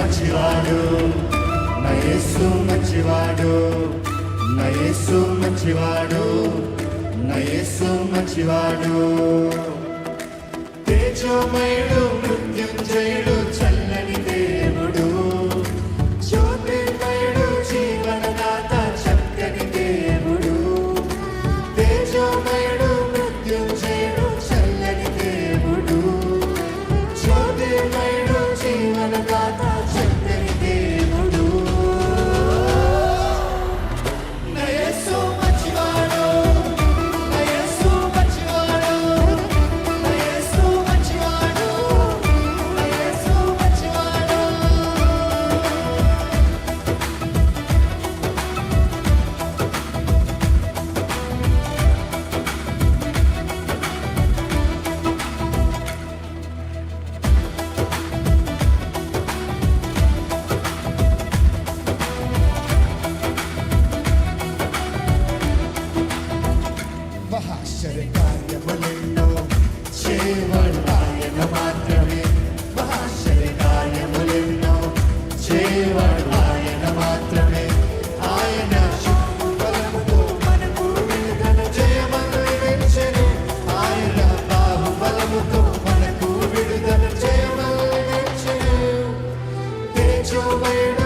మంచివాడు, నా యేసు మంచివాడు, నా యేసు మంచివాడు, నా యేసు మంచివాడు. తేజోమయుడు, మృత్యుంజయుడు, చల్లని దేవుడు, జ్యోతిర్మయుడు, జీవనదాత, చక్కని దేవుడు. తేజోమయుడు, మృత్యుంజయుడు, చల్లని దేవుడు, జ్యోతిర్మయుడు, జీవనదాత, చక్కని దేవుడు. నా యేసు మంచివాడు, నా యేసు మంచివాడు, నా యేసు మంచివాడు, నా యేసు మంచివాడు. మహాశ్చర్యకార్యములెన్నో చేయవాడు ఆయన మాత్రమే. మహాశ్చర్యకార్యములెన్నో చేయవాడు ఆయన మాత్రమే. ఆయన శక్తి బలముతో మనకు విడుదల చేయమనిచ్చెను. ఆయన బాహుబలముతో మనకు విడుదల చేయమనిచ్చెను. తేజోమయుడు,